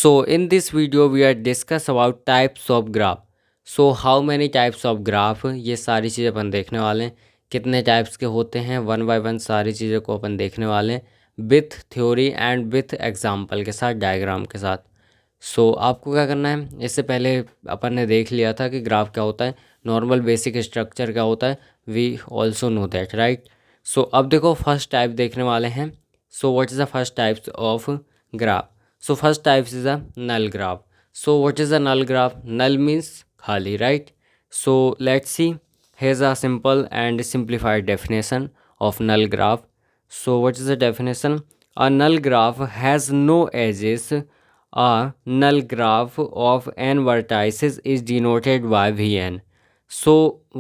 So in this video we are discuss about types of graph. So how many types of graph, ये सारी चीज़ें अपन देखने वाले हैं. कितने टाइप्स के होते हैं, वन बाय वन सारी चीज़ों को अपन देखने वाले हैं with theory and with example के साथ, डायग्राम के साथ. सो आपको क्या करना है, इससे पहले अपन ने देख लिया था कि ग्राफ क्या होता है, नॉर्मल बेसिक स्ट्रक्चर क्या होता है, we also know that, right. So अब देखो फर्स्ट टाइप देखने वाले हैं. So what is the first types of graph. So first type is a null graph. So what is a null graph? Null means khali, right? So let's see. Here's a simple and simplified definition of null graph. So what is the definition? A null graph has no edges. A null graph of n vertices is denoted by Vn. So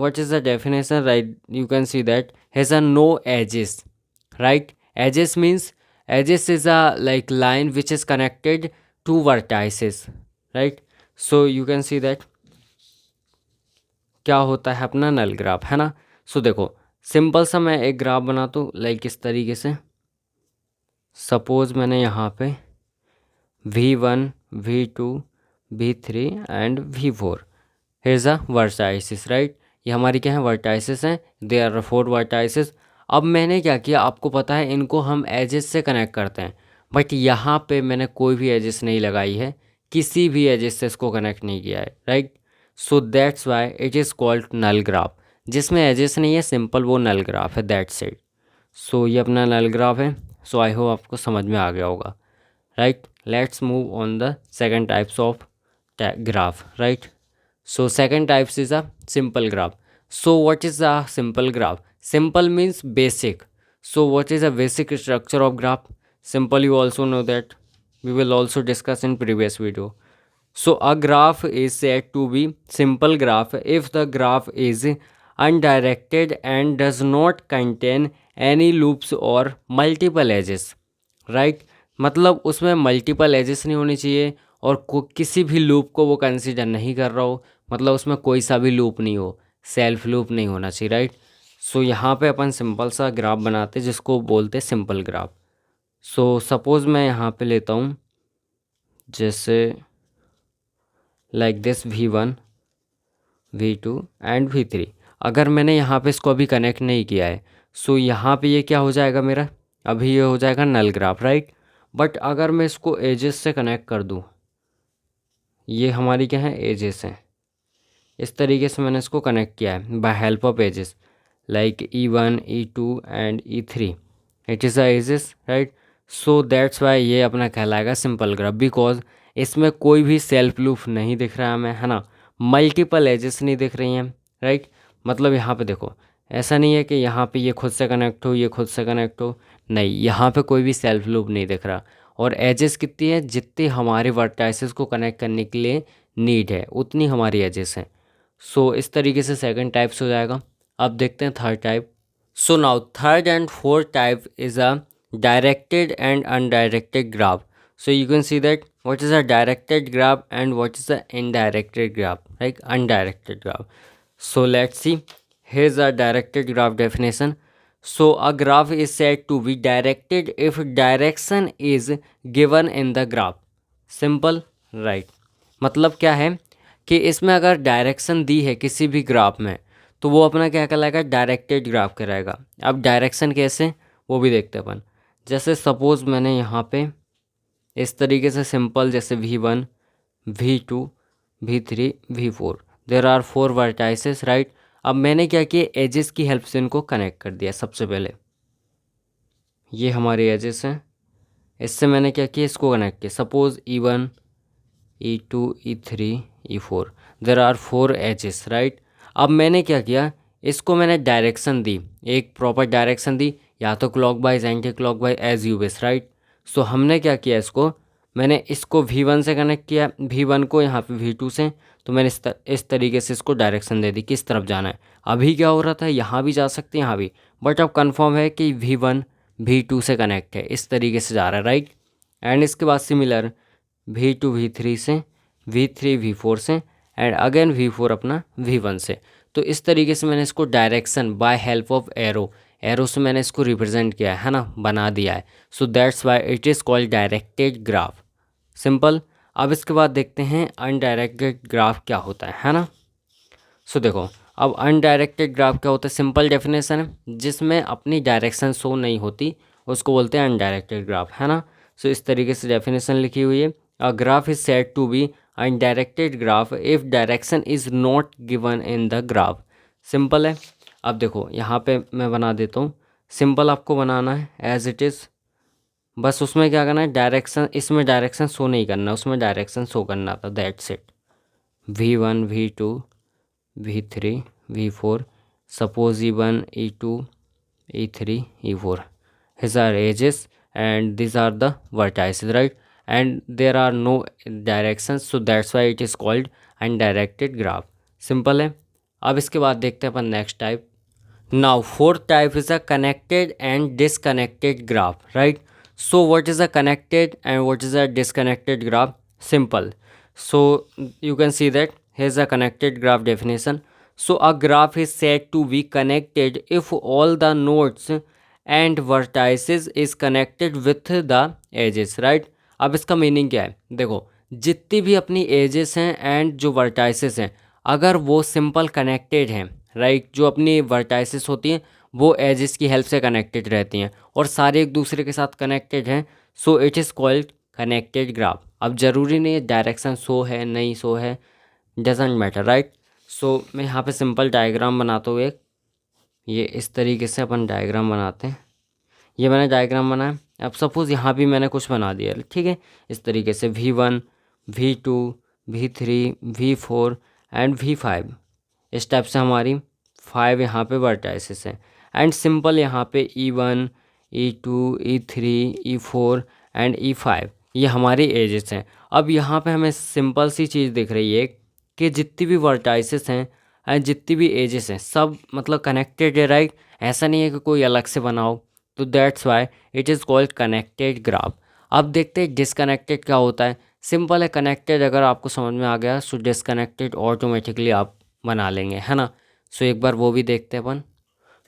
what is the definition? Right, you can see that has a no edges, right? Edges means edges is a like line which is connected to vertices, right? So you can see that क्या होता है अपना नल graph, है ना. सो देखो simple सा मैं एक ग्राफ बनाता हूँ लाइक इस तरीके से. सपोज मैंने यहाँ पे V1, V2, V3 and V4 has a vertices, right. ये हमारी क्या है, वर्टाइसिस हैं. They are 4 vertices. अब मैंने क्या किया, आपको पता है इनको हम एजेस से कनेक्ट करते हैं, बट यहाँ पे मैंने कोई भी एजेस नहीं लगाई है, किसी भी एजेस से इसको कनेक्ट नहीं किया है, right. So that's why it is called null graph. जिसमें एजेस नहीं है, सिंपल वो नल ग्राफ है, दैट्स इट. सो ये अपना नल ग्राफ है. सो आई होप आपको समझ में आ गया होगा, right. Let's move on the second types of graph, right. So second types is a simple graph. So what is a simple graph? Simple means basic. So what is a basic structure of graph? Simple, you also know that. We will also discuss in previous video. So a graph is said to be simple graph if the graph is undirected and does not contain any loops or multiple edges, right? मतलब उसमें multiple edges नहीं होनी चाहिए और किसी भी loop को वो कंसीडर नहीं कर रहा हो, मतलब उसमें कोई सा भी लूप नहीं हो, सेल्फ लूप नहीं होना चाहिए, राइट. सो यहाँ पे अपन सिंपल सा ग्राफ बनाते जिसको बोलते हैं सिंपल ग्राफ. सो सपोज़ मैं यहाँ पे लेता हूँ जैसे like this V1, V2 and V3. अगर मैंने यहाँ पे इसको अभी कनेक्ट नहीं किया है, सो यहाँ पे ये क्या हो जाएगा मेरा, अभी ये हो जाएगा नल ग्राफ, राइट. बट अगर मैं इसको एजेस से कनेक्ट कर दूँ, ये हमारी क्या है, एजेस हैं. इस तरीके से मैंने इसको कनेक्ट किया है by help of edges like E1, E2 and E3. It is a edges, right. So that's why ये अपना कहलाएगा सिंपल ग्राफ, बिकॉज इसमें कोई भी सेल्फ लूप नहीं दिख रहा है हमें, है ना. मल्टीपल एजेस नहीं दिख रही हैं, राइट. मतलब यहाँ पे देखो ऐसा नहीं है कि यहाँ पे ये खुद से कनेक्ट हो, ये खुद से कनेक्ट हो, नहीं, यहाँ पे कोई भी सेल्फ लूप नहीं दिख रहा. और एजेस कितनी है, जितनी हमारे वर्टाइसेस को कनेक्ट करने के लिए नीड है उतनी हमारी एजेस हैं. सो इस तरीके से सेकंड टाइप्स हो जाएगा. अब देखते हैं third type. So now third and fourth type is a directed and undirected graph. So you can see that what is a directed graph and what is a indirected graph, like undirected graph. So let's see. here is a directed graph definition. So a graph is said to be directed if direction is given in the graph. Simple, right. मतलब क्या है कि इसमें अगर direction दी है किसी भी graph में तो वो अपना क्या कहलाएगा, डायरेक्टेड ग्राफ कहलाएगा. अब डायरेक्शन कैसे, वो भी देखते हैं अपन. जैसे सपोज़ मैंने यहाँ पे इस तरीके से सिंपल जैसे V1, V2, V3, V4 there are 4 vertices, right. अब मैंने क्या किया, एजेस की हेल्प से इनको कनेक्ट कर दिया. सबसे पहले ये हमारे एजेस हैं, इससे मैंने क्या किया, इसको कनेक्ट किया. Suppose E1, E2, E3, E4 there are 4 edges, right. अब मैंने क्या किया, इसको मैंने डायरेक्शन दी, एक प्रॉपर डायरेक्शन दी, या तो clockwise anti clockwise as you wish, right. So हमने क्या किया, इसको मैंने इसको V1 से कनेक्ट किया, V1 को यहाँ पे V2 से. तो मैंने इस तरीके से इसको डायरेक्शन दे दी किस तरफ जाना है. अभी क्या हो रहा था, यहाँ भी जा सकते हैं, यहाँ भी, बट अब कंफर्म है कि V1 V2 से कनेक्ट है, इस तरीके से जा रहा है, राइट. एंड इसके बाद सिमिलर V2 V3 से, V3 V4 से एंड अगेन V4 अपना V1 से. तो इस तरीके से मैंने इसको direction by help of arrow से मैंने इसको रिप्रेजेंट किया है ना, बना दिया है. सो that's why it is called directed graph. Simple. अब इसके बाद देखते हैं अनडायरेक्टेड ग्राफ क्या होता है ना। सो देखो, अब अनडायरेक्टेड ग्राफ क्या होता है, सिंपल डेफिनेशन है, जिसमें अपनी डायरेक्शन शो नहीं होती उसको बोलते हैं अनडायरेक्टेड ग्राफ, है ना। सो इस तरीके से डेफिनेशन लिखी हुई है। A graph is said to be undirected graph if direction is not given in the graph. Simple है। अब देखो यहाँ पे मैं बना देता हूँ, सिंपल आपको बनाना है एज इट इज़, बस उसमें क्या करना है, डायरेक्शन, इसमें डायरेक्शन शो नहीं करना, उसमें डायरेक्शन शो करना था, that's it. V1 V2 V3 V4, suppose E1 E2 E3 E4, his are edges and these are the vertices, right? And there are no directions, so that's why it is called undirected graph. Simple है। अब इसके बाद देखते हैं अपन next type. Now fourth type is a connected and disconnected graph, right? So what is a connected and what is a disconnected graph? Simple. So you can see that here's a connected graph definition. So a graph is said to be connected if all the nodes and vertices is connected with the edges, right? अब इसका meaning क्या है, देखो जितनी भी अपनी edges हैं and जो वर्टाइसेस हैं, अगर वो सिंपल कनेक्टेड हैं, राइट, जो अपनी वर्टाइसेस होती हैं वो एजेस की हेल्प से कनेक्टेड रहती हैं और सारे एक दूसरे के साथ कनेक्टेड हैं, so it is called connected graph. अब ज़रूरी नहीं है डायरेक्शन शो है नहीं शो है, डजेंट मैटर, राइट। सो मैं यहाँ पे सिंपल डायग्राम बनाता हूँ एक, ये इस तरीके से अपन डायग्राम बनाते हैं। ये मैंने डायग्राम बनाया। अब सपोज़ यहाँ भी मैंने कुछ बना दिया, ठीक है, इस तरीके से V1 V2 V3 V4 and V5, इस टाइप से हमारी 5 यहाँ पे वर्टाइसेस हैं एंड सिंपल यहाँ पे E1 E2 E3 E4 and E5 ये हमारी एजेस हैं। अब यहाँ पे हमें सिंपल सी चीज़ दिख रही है कि जितनी भी वर्टाइसेस हैं एंड जितनी भी एजेस हैं सब मतलब कनेक्टेड है, राइट। ऐसा नहीं है कि कोई अलग से बनाओ, तो that's why it is called connected graph. अब देखते हैं डिसकनेक्टेड क्या होता है। सिंपल है, कनेक्टेड अगर आपको समझ में आ गया सो डिसकनेक्टेड ऑटोमेटिकली आप बना लेंगे, है ना। सो एक बार वो भी देखते हैं अपन।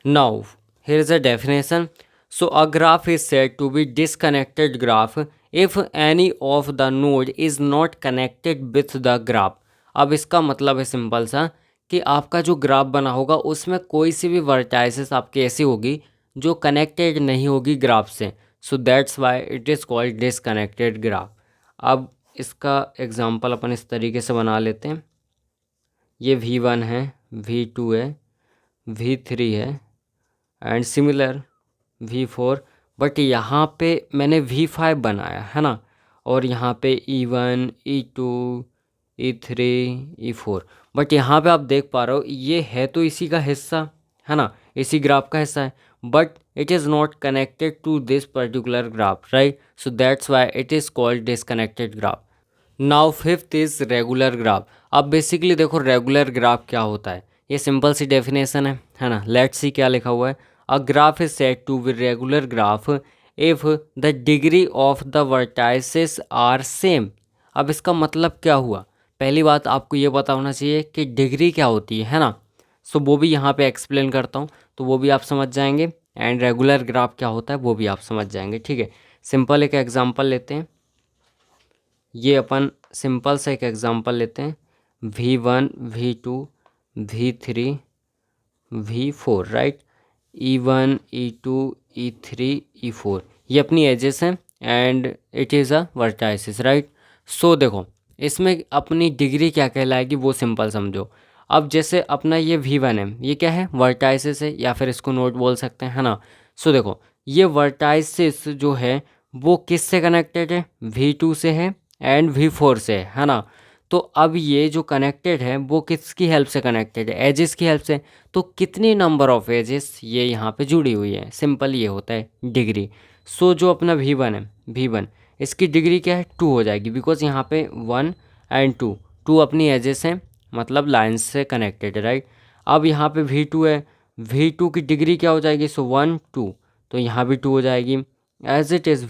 Now here is a definition. So a graph is said to be disconnected graph if any of the node is not connected with the graph. अब इसका मतलब है सिंपल सा कि आपका जो ग्राफ बना होगा उसमें कोई सी भी वर्टाइसेस आपकी ऐसी होगी जो कनेक्टेड नहीं होगी ग्राफ से, सो that's why it is called disconnected graph. अब इसका एग्जांपल अपन इस तरीके से बना लेते हैं। ये V1 है, V2 है, V3 है एंड सिमिलर V4, बट यहाँ पे मैंने V5 बनाया है ना, और यहाँ पे E1 E2 E3 E4, but यहाँ पे आप देख पा रहे हो ये है तो इसी का हिस्सा, है ना, इसी ग्राफ का हिस्सा है, but it is not connected to this particular graph, right. So that's why it is called disconnected graph. Now fifth is regular graph. अब बेसिकली देखो रेगुलर ग्राफ क्या होता है, ये सिंपल सी डेफिनेशन है ना। लेट्स सी क्या लिखा हुआ है। A graph is said to be regular graph if the degree of the vertices are same. अब इसका मतलब क्या हुआ, पहली बात आपको ये पता होना चाहिए कि डिग्री क्या होती है ना। सो वो भी यहाँ पे एक्सप्लेन करता हूँ तो वो भी आप समझ जाएंगे, एंड रेगुलर ग्राफ क्या होता है वो भी आप समझ जाएंगे, ठीक है। सिंपल एक एग्जांपल लेते हैं, ये अपन सिंपल सा एक एग्जांपल लेते हैं। V1 V2 V3 V4, right. E1 E2 E3 E4 ये अपनी एजेस हैं and it is a vertices, right. So देखो इसमें अपनी डिग्री क्या कहलाएगी वो सिंपल समझो। अब जैसे अपना ये V1 है, ये क्या है, वर्टाइसिस है या फिर इसको नोड बोल सकते हैं, है ना। सो देखो ये वर्टाइसिस जो है वो किससे कनेक्टेड है, V2 से है एंड V4 से, है ना। तो अब ये जो कनेक्टेड है वो किसकी हेल्प से कनेक्टेड है, एजेस की हेल्प से। तो कितनी नंबर ऑफ एजेस ये यहाँ पे जुड़ी हुई है, सिंपल ये होता है डिग्री। सो जो अपना V1 है, V1 इसकी डिग्री क्या है, 2 हो जाएगी, बिकॉज यहाँ पे 1 एंड 2 अपनी एजेस हैं, मतलब लाइन्स से कनेक्टेड है, राइट। अब यहाँ पे V2 है, V2 की डिग्री क्या हो जाएगी, सो 1 2, तो यहाँ भी 2 हो जाएगी। एज इट इज़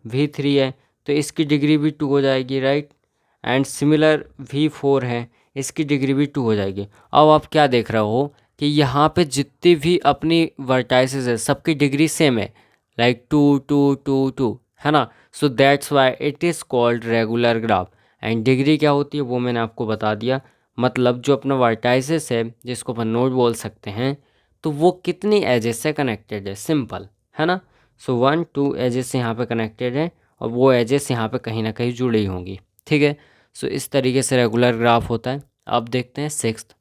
V3 है तो इसकी डिग्री भी 2 हो जाएगी, राइट। एंड सिमिलर V4 है, इसकी डिग्री भी 2 हो जाएगी। अब आप क्या देख रहे हो कि यहाँ पे जितनी भी अपनी वर्टाइसेस है सबकी डिग्री सेम है, लाइक 2 2 2 2, है ना। सो that's why it is called regular graph. And degree क्या होती है वो मैंने आपको बता दिया, मतलब जो अपना वर्टाइसिस है जिसको अपन नोड बोल सकते हैं, तो वो कितनी एजेस से कनेक्टेड है, सिंपल है ना। सो 1-2 एजेस यहाँ पे कनेक्टेड है और वो एजेस यहाँ पे कहीं ना कहीं जुड़ी होंगी, ठीक है। सो इस तरीके से रेगुलर ग्राफ होता है। अब देखते हैं सिक्स्थ।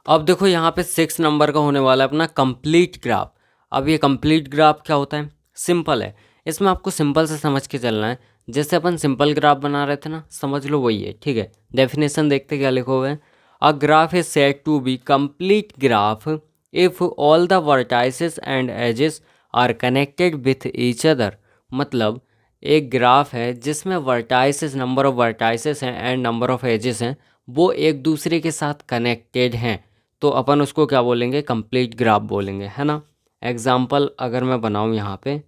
अब देखो यहाँ पे 6 नंबर का होने वाला है अपना कंप्लीट ग्राफ। अब ये कंप्लीट ग्राफ क्या होता है, सिंपल है। इसमें आपको सिंपल से समझ के चलना है, जैसे अपन सिंपल ग्राफ बना रहे थे ना, समझ लो वही है, ठीक है। डेफिनेशन देखते क्या लिखा हुआ है, a graph is said to be complete graph if all the vertices and edges are connected with each other. मतलब एक ग्राफ है जिसमें वर्टाइसेस, नंबर ऑफ वर्टाइसेस हैं एंड नंबर ऑफ एजेस हैं, वो एक दूसरे के साथ कनेक्टेड हैं, तो अपन उसको क्या बोलेंगे, कंप्लीट ग्राफ बोलेंगे, है ना। एग्जाम्पल अगर मैं बनाऊँ यहाँ पे,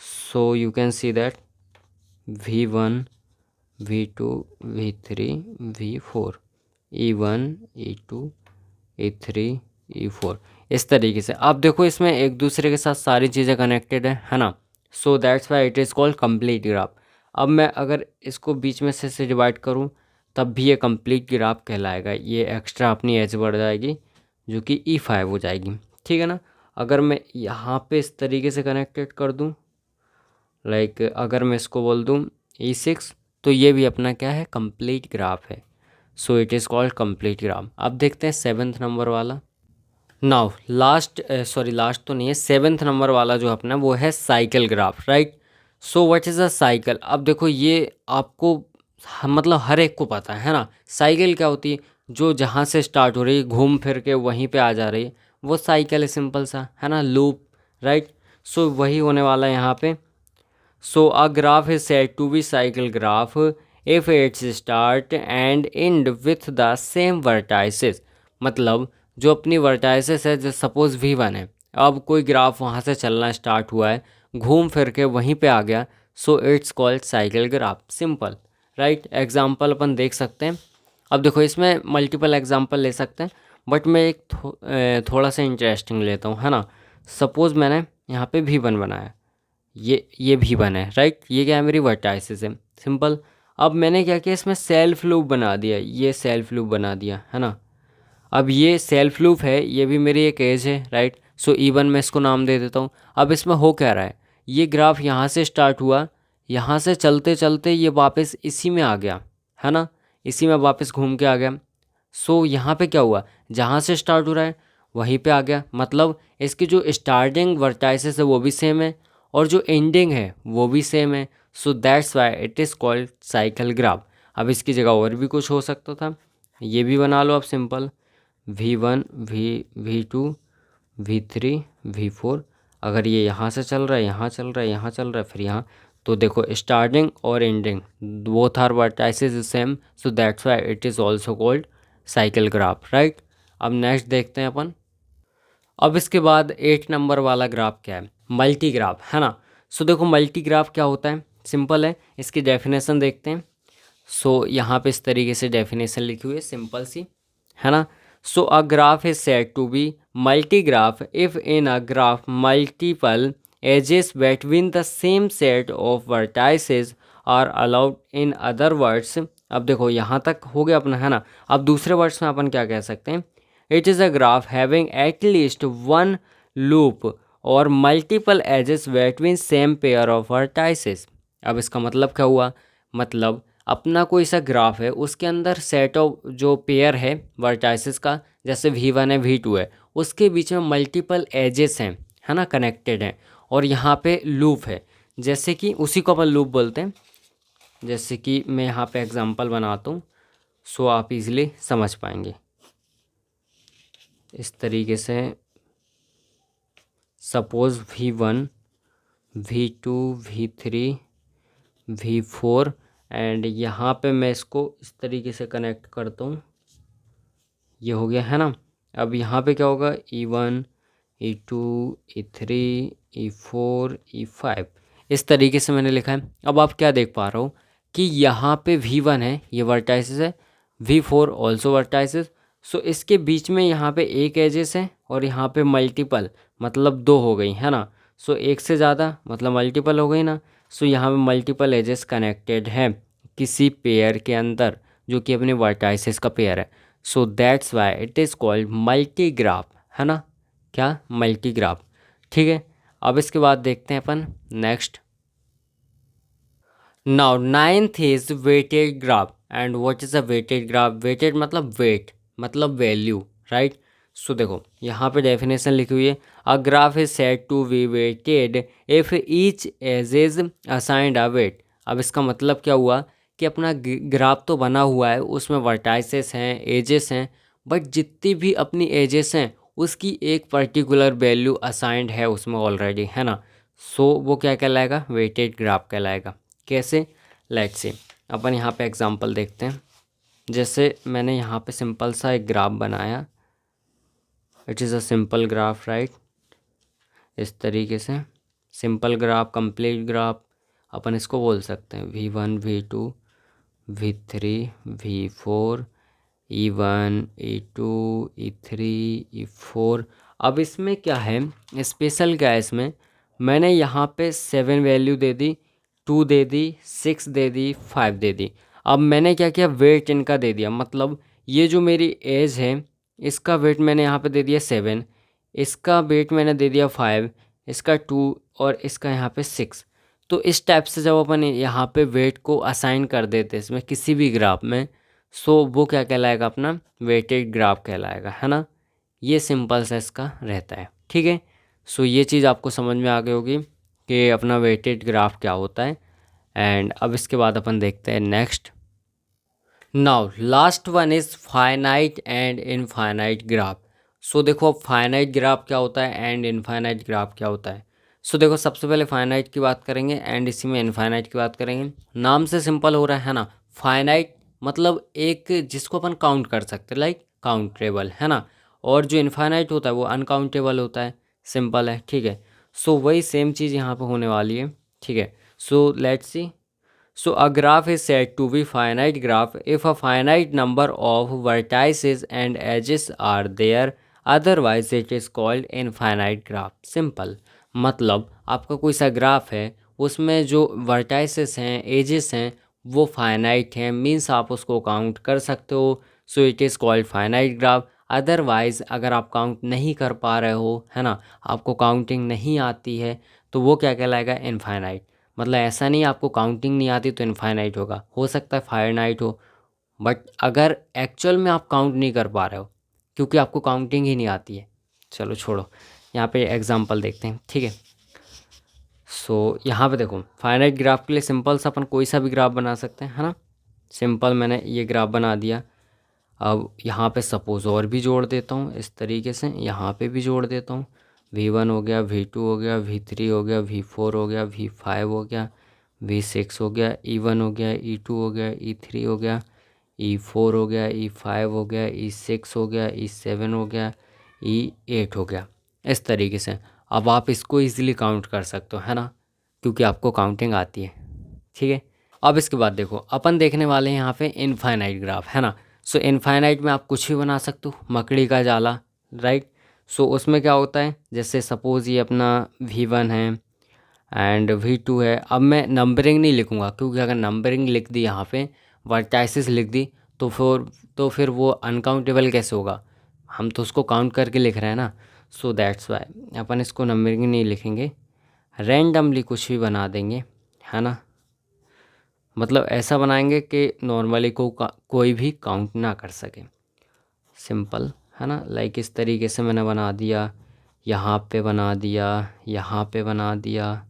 सो you can see that V1 V2 V3 V4 E1 E2 E3 E4, इस तरीके से। आप देखो इसमें एक दूसरे के साथ सारी चीज़ें कनेक्टेड है ना। सो that's why it is called complete graph. अब मैं अगर इसको बीच में से डिवाइड करूँ तब भी ये कंप्लीट ग्राफ कहलाएगा। ये एक्स्ट्रा अपनी एज बढ़ जाएगी जो कि E5 हो जाएगी, ठीक है ना। अगर मैं यहाँ पे इस तरीके से कनेक्टेड कर दूँ, लाइक अगर मैं इसको बोल दूँ E6, तो ये भी अपना क्या है, कंप्लीट ग्राफ है। So it is called complete graph. अब देखते हैं 7th नंबर वाला। नाउ लास्ट, सॉरी लास्ट तो नहीं है, 7th नंबर वाला जो अपना वो है cycle graph, right. So what is a cycle. अब देखो ये आपको मतलब हर एक को पता है ना, साइकिल क्या होती है, जो जहाँ से स्टार्ट हो रही है घूम फिर के वहीं पे आ जा रही है, वो साइकिल है, सिंपल सा है ना, लूप, राइट। सो वही होने वाला है यहाँ पे। So a graph is said to be cycle graph if its start and end with the same vertices। मतलब जो अपनी vertices है, जो सपोज V1 है, अब कोई ग्राफ वहाँ से चलना स्टार्ट हुआ है, घूम फिर के वहीं पे आ गया, so it's called cycle graph, simple, right. Example अपन देख सकते हैं। अब देखो इसमें मल्टीपल एग्जाम्पल ले सकते हैं, बट मैं एक थोड़ा सा इंटरेस्टिंग लेता हूँ, है ना। सपोज़ मैंने यहाँ पे V1 बनाया, ये भी बना है, राइट। ये क्या है, मेरी वर्टाइसिस है, सिंपल। अब मैंने क्या किया, इसमें सेल्फ लूप बना दिया, ये सेल्फ लूप बना दिया, है ना। अब ये सेल्फ लूप है, ये भी मेरी एक एज है, राइट। सो E1 मैं इसको नाम दे देता हूँ। अब इसमें हो क्या रहा है, ये ग्राफ यहाँ से स्टार्ट हुआ, यहाँ से चलते चलते ये वापस इसी में आ गया, है ना, इसी में वापस घूम के आ गया। सो यहाँ पे क्या हुआ, जहाँ से स्टार्ट हो रहा है वहीं पे आ गया, मतलब इसकी जो स्टार्टिंग वर्टाइसिस है वो भी सेम है और जो एंडिंग है वो भी सेम है। सो that's why it is called cycle graph. अब इसकी जगह और भी कुछ हो सकता था, ये भी बना लो आप, simple V1 V2 V3 V4। अगर ये यहाँ से चल रहा है, यहाँ चल रहा है, यहाँ चल रहा है, फिर यहाँ, तो देखो स्टार्टिंग और ending both are vertices same, so that's why it is also called cycle graph, right. अब नेक्स्ट देखते हैं अपन। अब इसके बाद 8 नंबर वाला ग्राफ क्या है, मल्टी ग्राफ, है ना। सो देखो मल्टी ग्राफ क्या होता है, सिंपल है, इसकी डेफिनेशन देखते हैं। सो यहाँ पे इस तरीके से डेफिनेशन लिखी हुई है, सिंपल सी, है ना। So a graph is said to be multi graph if in a graph multiple edges between the same set of vertices are allowed. In other words, अब देखो यहाँ तक हो गया अपना, है ना। अब दूसरे वर्ड्स में अपन क्या कह सकते हैं, it is a graph having at least one loop और multiple edges between same pair of vertices. अब इसका मतलब क्या हुआ, मतलब अपना कोई सा ग्राफ है, उसके अंदर सेट ऑफ जो पेयर है वर्टाइसेस का, जैसे V1 है V2 है, उसके बीच में मल्टीपल एजेस हैं, है ना, कनेक्टेड हैं, और यहाँ पे लूप है, जैसे कि उसी को अपन लूप बोलते हैं। जैसे कि मैं यहाँ पे एग्जांपल बनाता हूँ, सो आप इजीली समझ पाएंगे। इस तरीके से suppose V1 V2 V3 V4 and यहाँ पे मैं इसको इस तरीके से कनेक्ट करता हूँ, ये हो गया, है ना। अब यहाँ पे क्या होगा, E1 E2 E3 E4 E5, इस तरीके से मैंने लिखा है। अब आप क्या देख पा रहा हो कि यहाँ पे V1 है, ये वर्टाइसिस है, V4 ऑल्सो वर्टाइसिस। सो इसके बीच में यहाँ पे एक एजेस है और यहाँ पे मल्टीपल, मतलब दो हो गई, है ना। सो एक से ज़्यादा मतलब मल्टीपल हो गई ना। सो यहाँ पे मल्टीपल एजेस कनेक्टेड हैं किसी पेयर के अंदर जो कि अपने वर्टाइसेस का पेयर है। सो that's why it is called multi graph, है ना, क्या, मल्टी ग्राफ। ठीक है, अब इसके बाद देखते हैं अपन next. Now ninth is weighted graph. And what is a weighted graph? Weighted मतलब वेट, मतलब वैल्यू, राइट। सो देखो यहाँ पे डेफिनेशन लिखी हुई है, a graph is said to be weighted if each edge is assigned a weight. अब इसका मतलब क्या हुआ कि अपना ग्राफ तो बना हुआ है, उसमें वर्टाइसेस हैं, एजेस हैं, बट जितनी भी अपनी एजेस हैं उसकी एक पर्टिकुलर वैल्यू असाइंड है उसमें ऑलरेडी, है ना। सो वो क्या कहलाएगा? वेटेड ग्राफ कहलाएगा। कैसे? लेट्स से अपन यहाँ पे एग्जांपल देखते हैं। जैसे मैंने यहाँ पे सिंपल सा एक ग्राफ बनाया, it is a simple graph, right. इस तरीके से सिंपल ग्राफ, कंप्लीट ग्राफ अपन इसको बोल सकते हैं। V1 V2 V3 V4 E1 E2 E3 E4। अब इसमें क्या है, स्पेशल क्या है इसमें, मैंने यहाँ पे 7 वैल्यू दे दी, 2 दे दी, 6 दे दी, 5 दे दी। अब मैंने क्या किया, वेट इनका दे दिया, मतलब ये जो मेरी एज है इसका वेट मैंने यहाँ पे दे दिया 7, इसका वेट मैंने दे दिया 5, इसका 2 और इसका यहाँ पे 6। तो इस टाइप से जब अपन यहाँ पे वेट को असाइन कर देते हैं इसमें किसी भी ग्राफ में, सो वो क्या कहलाएगा, अपना वेटेड ग्राफ कहलाएगा, है ना। ये सिंपल सा इसका रहता है, ठीक है। सो ये चीज़ आपको समझ में आ गई होगी कि अपना वेटेड ग्राफ क्या होता है। एंड अब इसके बाद अपन देखते हैं next. Now last one is finite and infinite graph. So देखो अब फाइनाइट ग्राफ क्या होता है एंड इनफाइनाइट ग्राफ क्या होता है। सो देखो सबसे पहले फाइनाइट की बात करेंगे एंड इसी में इनफाइनाइट की बात करेंगे। नाम से सिंपल हो रहा है ना, फाइनाइट मतलब एक जिसको अपन काउंट कर सकते हैं, लाइक काउंटेबल, है ना। और जो इनफाइनाइट होता है वो अनकाउंटेबल होता है, सिंपल है, ठीक है। सो वही सेम चीज़ यहाँ पे होने वाली है, ठीक है। सो let's C. So a graph is said to be finite graph if a finite number of vertices and edges are there, otherwise it is called infinite graph. Simple मतलब आपका कोई सा ग्राफ है उसमें जो वर्टाइसेस हैं, एजेस हैं, वो फाइनाइट हैं, मीन्स आप उसको काउंट कर सकते हो, so it is called finite graph. Otherwise अगर आप काउंट नहीं कर पा रहे हो, है ना, आपको काउंटिंग नहीं आती है, तो वो क्या कहलाएगा, इनफाइनाइट। मतलब ऐसा नहीं आपको काउंटिंग नहीं आती तो इनफाइनाइट होगा, हो सकता है फाइनाइट हो, बट अगर एक्चुअल में आप काउंट नहीं कर पा रहे हो क्योंकि आपको काउंटिंग ही नहीं आती है। चलो छोड़ो, यहाँ पे एग्जांपल देखते हैं, ठीक है। सो यहाँ पे देखो फाइनाइट ग्राफ के लिए सिंपल सा अपन कोई सा भी ग्राफ बना सकते हैं, है ना। सिंपल मैंने ये ग्राफ बना दिया। अब यहाँ पे सपोज़ और भी जोड़ देता हूँ इस तरीके से, यहाँ पे भी जोड़ देता हूँ। V1 हो गया, V2 हो गया, V3 हो गया, V4 हो गया, V5 हो गया, V6 हो गया, E1 हो गया, E2 हो गया, E3 हो गया, E4 हो गया, E5 हो गया, E6 हो गया, E7 हो गया, E8 हो गया। इस तरीके से अब आप इसको ईज़िली काउंट कर सकते हो, है ना, क्योंकि आपको काउंटिंग आती है, ठीक है। अब इसके बाद देखो अपन देखने वाले हैं यहाँ पे इनफाइनाइट ग्राफ, है ना। सो इनफाइनाइट में आप कुछ भी बना सकते हो, मकड़ी का जाला, राइट। सो उसमें क्या होता है, जैसे सपोज़ ये अपना V1 है एंड V2 है। अब मैं नंबरिंग नहीं लिखूँगा क्योंकि अगर नंबरिंग लिख दी यहाँ पे, वर्टाइसिस लिख दी, तो फिर वो अनकाउंटेबल कैसे होगा, हम तो उसको काउंट करके लिख रहे हैं ना। सो दैट्स वाई अपन इसको नंबरिंग नहीं लिखेंगे, रैंडमली कुछ भी बना देंगे, है ना। मतलब ऐसा बनाएंगे कि नॉर्मली कोई भी काउंट ना कर सके, सिंपल, है ना। लाइक इस तरीके से मैंने बना दिया, यहाँ पे बना दिया, यहाँ पे बना दिया,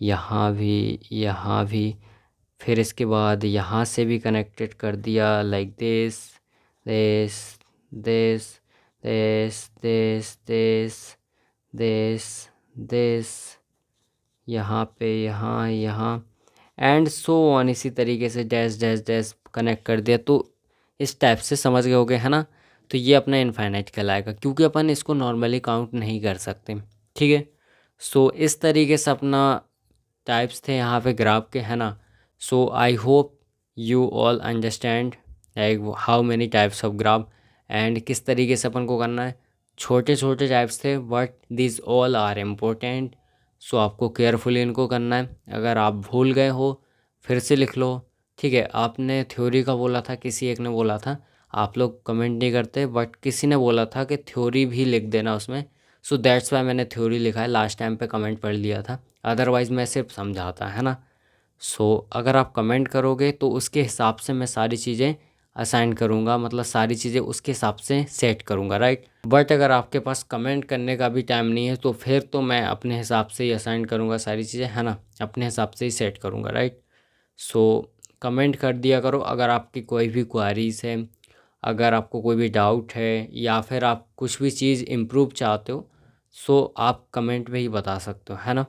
यहाँ भी, फिर इसके बाद यहाँ से भी कनेक्टेड कर दिया, like this this this this this this this this, यहाँ पे, यहाँ एंड सो ऑन, इसी तरीके से डैश डैश डैश कनेक्ट कर दिया। तो इस टाइप से समझ गए होगे, है ना। तो ये अपना इनफाइनाइट कहलाएगा क्योंकि अपन इसको नॉर्मली काउंट नहीं कर सकते, ठीक है। सो इस तरीके से अपना टाइप्स थे यहाँ पे ग्राफ के, है ना। So I hope you all understand like how many types of graph and किस तरीके से अपन को करना है। छोटे छोटे टाइप्स थे but this all are important. So आपको केयरफुली इनको करना है। अगर आप भूल गए हो फिर से लिख लो, ठीक है। आपने थ्योरी का बोला था, किसी एक ने बोला था, आप लोग कमेंट नहीं करते, बट किसी ने बोला था कि थ्योरी भी लिख देना उसमें। सो दैट्स वाई मैंने थ्योरी लिखा है, लास्ट टाइम पे कमेंट पढ़ लिया था, अदरवाइज़ मैं सिर्फ समझाता है ना। सो अगर आप कमेंट करोगे तो उसके हिसाब से मैं सारी चीज़ें असाइन करूँगा, मतलब सारी चीज़ें उसके हिसाब से सेट करूँगा, राइट। बट अगर आपके पास कमेंट करने का भी टाइम नहीं है तो फिर तो मैं अपने हिसाब से ही असाइन करूँगा सारी चीज़ें, है ना, अपने हिसाब से ही सेट करूँगा, राइट। सो कमेंट कर दिया करो अगर आपकी कोई भी क्वारीज है, अगर आपको कोई भी डाउट है या फिर आप कुछ भी चीज़ इम्प्रूव चाहते हो, सो आप कमेंट में ही बता सकते हो, है ना।